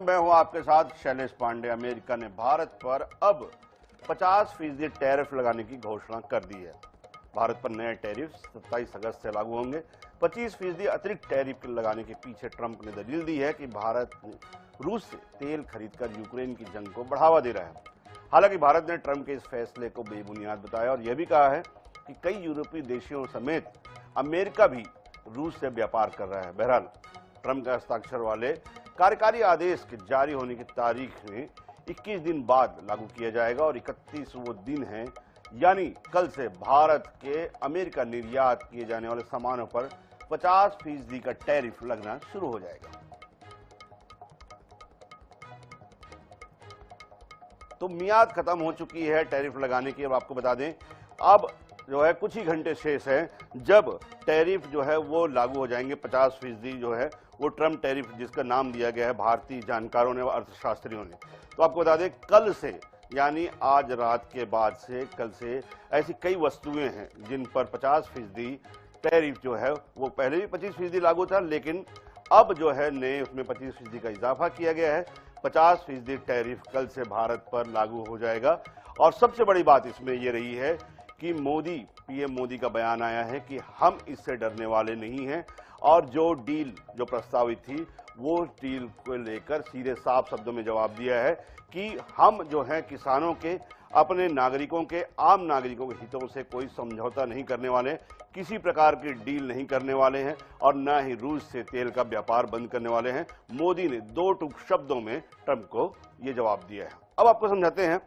मैं हूं आपके साथ शैलेश पांडे। अमेरिका ने भारत पर अब 50% टैरिफ लगाने की घोषणा कर दी है। भारत पर नए टैरिफ 27 अगस्त से लागू होंगे। 25% अतिरिक्त टैरिफ लगाने के पीछे ट्रंप ने दलील दी है कि भारत रूस से तेल खरीदकर यूक्रेन की जंग को बढ़ावा दे रहा है। हालांकि भारत ने ट्रंप के इस फैसले को बेबुनियाद बताया और यह भी कहा है कि कई यूरोपीय देशों समेत अमेरिका भी रूस से व्यापार कर रहा है। बहरहाल ट्रंप के हस्ताक्षर वाले कार्यकारी आदेश के जारी होने की तारीख में 21 दिन बाद लागू किया जाएगा और 31 वो दिन है, यानी कल से भारत के अमेरिका निर्यात किए जाने वाले सामानों पर 50% का टैरिफ लगना शुरू हो जाएगा। तो मियाद खत्म हो चुकी है टैरिफ लगाने की। अब आपको बता दें, अब जो है कुछ ही घंटे शेष हैं जब टैरिफ जो है वो लागू हो जाएंगे। 50% जो है वो ट्रम्प टैरिफ, जिसका नाम दिया गया है भारतीय जानकारों ने व अर्थशास्त्रियों ने। तो आपको बता दें, कल से यानी आज रात के बाद से कल से ऐसी कई वस्तुएं हैं जिन पर 50% टैरिफ जो है वो पहले भी 25% लागू था, लेकिन अब जो है नए उसमें 25% का इजाफा किया गया है। 50% टैरिफ कल से भारत पर लागू हो जाएगा। और सबसे बड़ी बात इसमें यह रही है कि पीएम मोदी का बयान आया है कि हम इससे डरने वाले नहीं हैं और जो डील जो प्रस्तावित थी वो डील को लेकर सीधे साफ शब्दों में जवाब दिया है कि हम जो है किसानों के, अपने नागरिकों के, आम नागरिकों के हितों से कोई समझौता नहीं करने वाले, किसी प्रकार की डील नहीं करने वाले हैं और न ही रूस से तेल का व्यापार बंद करने वाले हैं। मोदी ने 2 टूक शब्दों में ट्रंप को ये जवाब दिया है। अब आपको समझाते हैं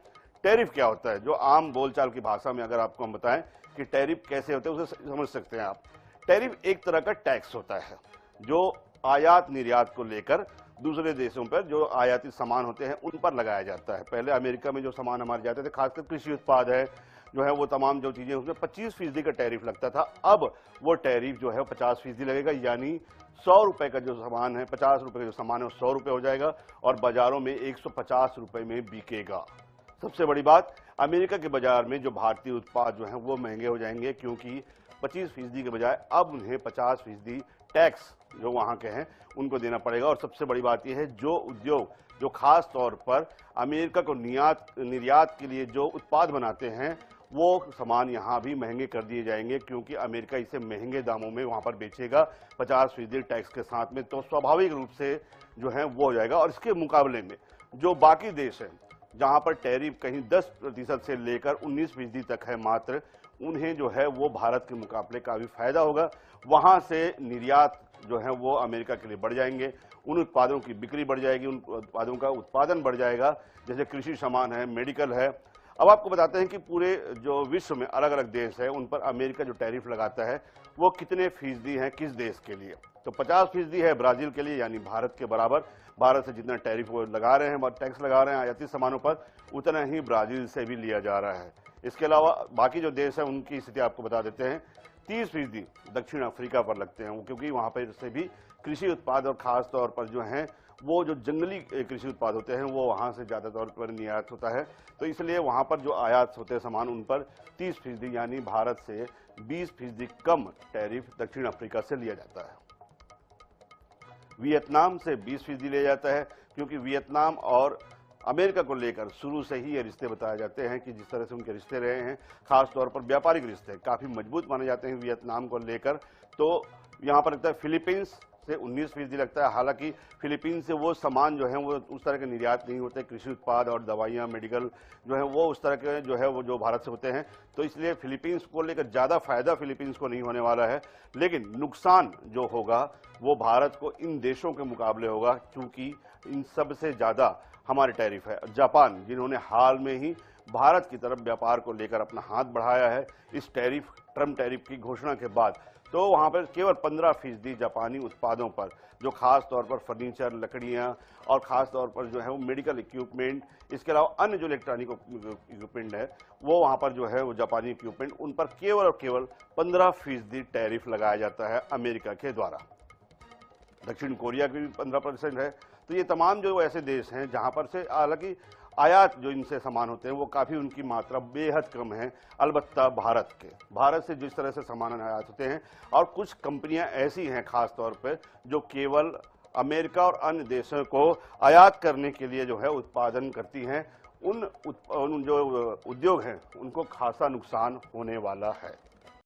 टैरिफ क्या होता है। जो आम बोलचाल की भाषा में अगर आपको हम बताएं कि टैरिफ कैसे होते हैं उसे समझ सकते हैं आप। टैरिफ एक तरह का टैक्स होता है जो आयात निर्यात को लेकर दूसरे देशों पर जो आयातित सामान होते हैं उन पर लगाया जाता है। पहले अमेरिका में जो सामान हमारे जाते थे, खासकर कृषि उत्पाद है जो है वो तमाम जो चीजें, उसमें 25% का टैरिफ लगता था। अब वो टैरिफ जो है 50% लगेगा, यानी 100 रुपए का जो सामान है, 50 रुपए का जो सामान है वो 100 रुपए हो जाएगा और बाजारों में 150 रुपए में बिकेगा। सबसे बड़ी बात, अमेरिका के बाजार में जो भारतीय उत्पाद जो हैं वो महंगे हो जाएंगे, क्योंकि 25% के बजाय अब उन्हें 50% टैक्स जो वहां के हैं उनको देना पड़ेगा। और सबसे बड़ी बात यह है, जो उद्योग जो खास तौर पर अमेरिका को निर्यात के लिए जो उत्पाद बनाते हैं वो सामान यहां भी महंगे कर दिए जाएंगे, क्योंकि अमेरिका इसे महंगे दामों में वहां पर बेचेगा 50% टैक्स के साथ में। तो स्वाभाविक रूप से जो है वो हो जाएगा। और इसके मुकाबले में जो बाकी देश हैं जहां पर टैरिफ कहीं 10% से लेकर 19% तक है मात्र, उन्हें जो है वो भारत के मुकाबले काफी फायदा होगा। वहां से निर्यात जो है वो अमेरिका के लिए बढ़ जाएंगे, उन उत्पादों की बिक्री बढ़ जाएगी, उन उत्पादों का उत्पादन बढ़ जाएगा, जैसे कृषि सामान है, मेडिकल है। अब आपको बताते हैं कि पूरे जो विश्व में अलग अलग देश है उन पर अमेरिका जो टैरिफ लगाता है वो कितने फीसदी है किस देश के लिए। तो 50% है ब्राजील के लिए, यानी भारत के बराबर। भारत से जितना टैरिफ वो लगा रहे हैं, टैक्स लगा रहे हैं आयातित सामानों पर, उतना ही ब्राजील से भी लिया जा रहा है। इसके अलावा बाकी जो देश है उनकी स्थिति आपको बता देते हैं। 30% दक्षिण अफ्रीका पर लगते हैं, क्योंकि वहां पर से भी कृषि उत्पाद और खास तौर पर जो हैं वो जो जंगली कृषि उत्पाद होते हैं वो वहां से ज्यादा तौर पर निर्यात होता है। तो इसलिए वहां पर जो आयात होते हैं सामान उन पर 30%, यानी भारत से 20% कम टैरिफ दक्षिण अफ्रीका से लिया जाता है। वियतनाम से 20% लिया जाता है, क्योंकि वियतनाम और अमेरिका को लेकर शुरू से ही ये रिश्ते बताए जाते हैं कि जिस तरह से उनके रिश्ते रहे हैं, खास तौर पर व्यापारिक रिश्ते काफी मजबूत माने जाते हैं वियतनाम को लेकर। तो यहाँ पर लगता है फिलीपींस से 19% लगता है। हालांकि फिलीपींस से वो सामान जो है वो उस तरह के निर्यात नहीं होते, कृषि उत्पाद और दवाइयाँ, मेडिकल जो है वो उस तरह के जो है वो जो भारत से होते हैं। तो इसलिए फिलीपींस को लेकर ज्यादा फायदा फिलीपींस को नहीं होने वाला है, लेकिन नुकसान जो होगा वो भारत को इन देशों के मुकाबले होगा, क्योंकि इन सबसे ज्यादा हमारे टैरिफ है। जापान, जिन्होंने हाल में ही भारत की तरफ व्यापार को लेकर अपना हाथ बढ़ाया है इस ट्रम्प टैरिफ की घोषणा के बाद, तो वहां पर केवल 15% जापानी उत्पादों पर, जो खास तौर पर फर्नीचर, लकड़ियां और खास तौर पर जो है वो मेडिकल इक्विपमेंट, इसके अलावा अन्य जो इलेक्ट्रॉनिक इक्विपमेंट है वो वहां पर जो है वो जापानी इक्विपमेंट, उन पर केवल और केवल 15% टैरिफ लगाया जाता है अमेरिका के द्वारा। दक्षिण कोरिया की भी 15% है। तो ये तमाम जो ऐसे देश हैं जहां पर से, हालांकि आयात जो इनसे सामान होते हैं वो काफी उनकी मात्रा बेहद कम है। अलबत्ता भारत से जिस तरह से सामान आयात होते हैं, और कुछ कंपनियां ऐसी हैं खास तौर पर जो केवल अमेरिका और अन्य देशों को आयात करने के लिए जो है उत्पादन करती हैं, उन जो उद्योग हैं उनको खासा नुकसान होने वाला है।